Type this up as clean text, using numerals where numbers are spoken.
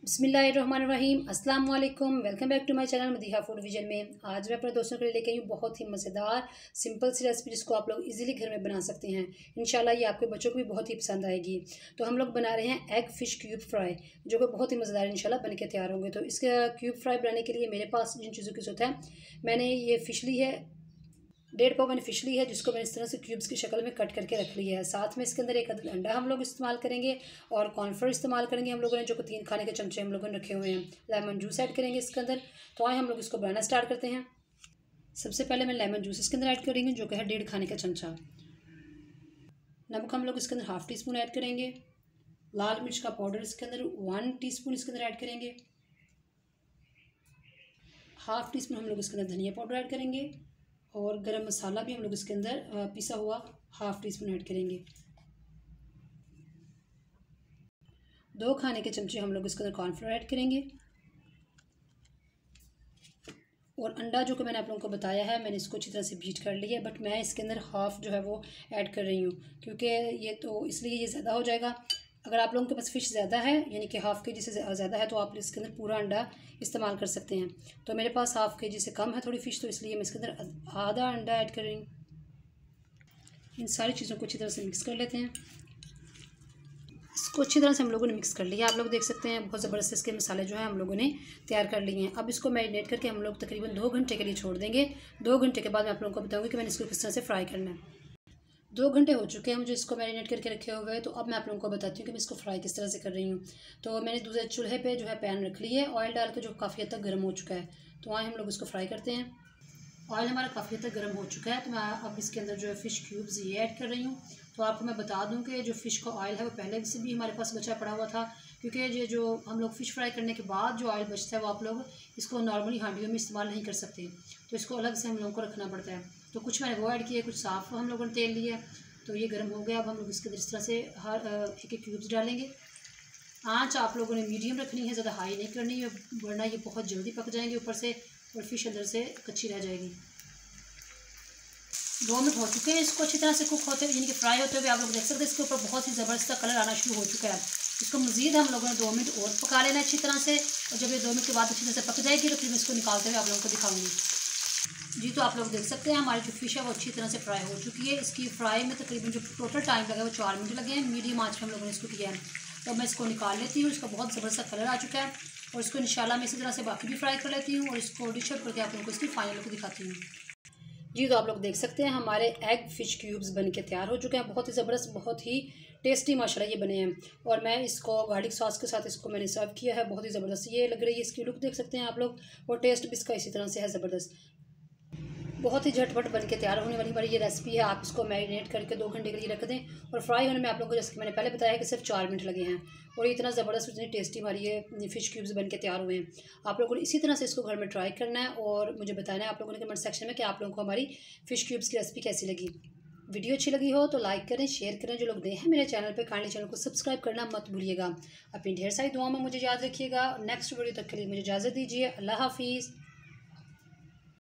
बिस्मिल्लाहिर्रहमानिर्रहीम अस्सलाम वालेकुम। Welcome back to my channel Madiha food vision में। आज मैं अपने दोस्तों के लिए लेके आई हूँ बहुत ही मज़ेदार सिंपल सी रेसिपी जिसको आप लोग इजीली घर में बना सकते हैं। इंशाल्लाह ये आपके बच्चों को भी बहुत ही पसंद आएगी। तो हम लोग बना रहे हैं एग फ़िश क्यूब फ्राई, जो कि बहुत ही मज़ेदार इंशाल्लाह बन के तैयार होंगे। तो इसका क्यूब फ्राई बनाने के लिए मेरे पास जिन चीज़ों की ज़रूरत है, मैंने ये फ़िश ली है, 1.5 पाव मैंने फ़िश ली है, जिसको मैंने इस तरह से क्यूब्स की शक्ल में कट करके रख लिया है। साथ में इसके अंदर एक अंडा हम लोग इस्तेमाल करेंगे और कॉर्नफ्लोर इस्तेमाल करेंगे हम लोगों ने, जो कि 3 खाने के चमचे हम लोगों ने रखे हुए हैं। लेमन जूस ऐड करेंगे इसके अंदर। तो आए हम लोग इसको बनाना स्टार्ट करते हैं। सबसे पहले मैं लेमन जूस इसके अंदर ऐड करेंगे, जो कि है 1.5 खाने का चमचा। नमक हम लोग इसके अंदर हाफ़ टी स्पून ऐड करेंगे। लाल मिर्च का पाउडर इसके अंदर 1 टीस्पून इसके अंदर ऐड करेंगे। हाफ़ टी स्पून हम लोग इसके अंदर धनिया पाउडर ऐड करेंगे और गरम मसाला भी हम लोग इसके अंदर पिसा हुआ हाफ़ टी स्पून ऐड करेंगे। 2 खाने के चमचे हम लोग इसके अंदर कॉर्नफ्लोर ऐड करेंगे और अंडा जो कि मैंने आप लोगों को बताया है, मैंने इसको अच्छी तरह से बीट कर लिया है, बट मैं इसके अंदर हाफ़ जो है वो ऐड कर रही हूँ, क्योंकि ये तो इसलिए ये ज़्यादा हो जाएगा। अगर आप लोगों के पास फ़िश ज़्यादा है, यानी कि हाफ़ के जी से ज़्यादा है, तो आप इसके अंदर पूरा अंडा इस्तेमाल कर सकते हैं। तो मेरे पास हाफ़ के जी से कम है थोड़ी फ़िश, तो इसलिए मैं इसके अंदर आधा अंडा ऐड कर रही हूँ। इन सारी चीज़ों को अच्छी तरह से मिक्स कर लेते हैं। इसको अच्छी तरह से हम लोगों ने मिक्स कर लिया। आप लोग देख सकते हैं बहुत ज़बरदस्त इसके मसाले जो हैं हम लोगों ने तैयार कर लिए हैं। अब इसको मैरिनेट करके हम लोग तकरीबन 2 घंटे के लिए छोड़ देंगे। 2 घंटे के बाद मैं आप लोगों को बताऊंगी कि मैंने इसको किस तरह से फ्राई करना है। 2 घंटे हो चुके हैं मुझे इसको मैरिनेट करके रखे हुए हैं। तो अब मैं आप लोगों को बताती हूँ कि मैं इसको फ्राई किस तरह से कर रही हूँ। तो मैंने दूसरे चूल्हे पर जो है पैन रख ली है, ऑयल डाल के, जो काफ़ी हद तक गर्म हो चुका है। तो आए हम लोग इसको फ्राई करते हैं। ऑयल हमारा काफ़ी हद तक गर्म हो चुका है, तो मैं अब इसके अंदर जो है फ़िश क्यूब्स ये ऐड कर रही हूँ। तो आपको मैं बता दूं कि जो फ़िश का ऑयल है वो पहले से भी हमारे पास बचा पड़ा हुआ था, क्योंकि ये जो हम लोग फ़िश फ्राई करने के बाद जो ऑयल बचता है वो आप लोग इसको नॉर्मली हांडियों में इस्तेमाल नहीं कर सकते, तो इसको अलग से हम लोगों को रखना पड़ता है। तो कुछ मैंने वो ऐड किया, कुछ साफ़ हम लोगों ने तेल लिया। तो ये गर्म हो गया। अब हम लोग इसके अंदर इस तरह से हर एक एक क्यूब्स डालेंगे। आँच आप लोगों ने मीडियम रखनी है, ज़्यादा हाई नहीं करनी है, वरना ये बहुत जल्दी पक जाएंगे ऊपर से और फ़िश अंदर से कच्ची रह जाएगी। 2 मिनट हो चुके हैं इसको अच्छी तरह से कुक होते हुए, यानी कि फ्राई होते हुए। आप लोग देख सकते हैं इसके ऊपर बहुत ही ज़बरदस्त कलर आना शुरू हो चुका है। इसको मज़ीद हम लोगों ने 2 मिनट और पका लेना है अच्छी तरह से, और जब ये 2 मिनट के बाद अच्छी तरह से पक जाएगी तो फिर मैं इसको निकालते हुए आप लोगों को दिखाऊंगी। जी, तो आप लोग देख सकते हैं हमारी जो फ़िश है वो अच्छी तरह से फ्राई हो चुकी है। इसकी फ्राई में तकरीबन जो टोटल टाइम लगा है वो 4 मिनट लगे हैं। मीडियम आँच में हम लोगों ने इसको किया है। तो मैं इसको निकाल लेती हूँ। इसका बहुत ज़बरदस्त कलर आ चुका है और इसको इंशाल्लाह मैं इसी तरह से बाकी भी फ्राई कर लेती हूँ और इसको डिश आउट करके आप लोगों को इसकी फाइनल लुक दिखाती हूँ। जी, तो आप लोग देख सकते हैं हमारे एग फ़िश क्यूब्स बन के तैयार हो चुके हैं। बहुत ही ज़बरदस्त, बहुत ही टेस्टी माशाल्लाह ये बने हैं। और मैं इसको गार्लिक सॉस के साथ इसको मैंने सर्व किया है। बहुत ही ज़बरदस्त ये लग रही है, इसकी लुक देख सकते हैं आप लोग, और टेस्ट भी इसका इसी तरह से है ज़बरदस्त। बहुत ही झटपट बन के तैयार होने वाली हमारी ये रेसिपी है। आप इसको मैरिनेट करके 2 घंटे के लिए रख दें और फ्राई होने में आप लोगों को, जैसे कि मैंने पहले बताया, कि सिर्फ 4 मिनट लगे हैं। और इतना ज़बरदस्त, इतनी टेस्टी हमारी ये फ़िश क्यूब्स बन के तैयार हुए हैं। आप लोगों ने इसी तरह से इसको घर में ट्राई करना है और मुझे बताना है आप लोगों ने कमेंट सेक्शन में कि आप लोगों को हमारी फ़िश क्यूब्स की रेसिपी कैसी लगी। वीडियो अच्छी लगी हो तो लाइक करें, शेयर करें। जो लोग नए हैं मेरे चैनल पे, काइंडली चैनल को सब्सक्राइब करना मत भूलिएगा। अपनी ढेर सारी दुआओं में मुझे याद रखिएगा। नेक्स्ट वीडियो तक के लिए मुझे इजाज़त दीजिए। अल्लाह हाफिज़।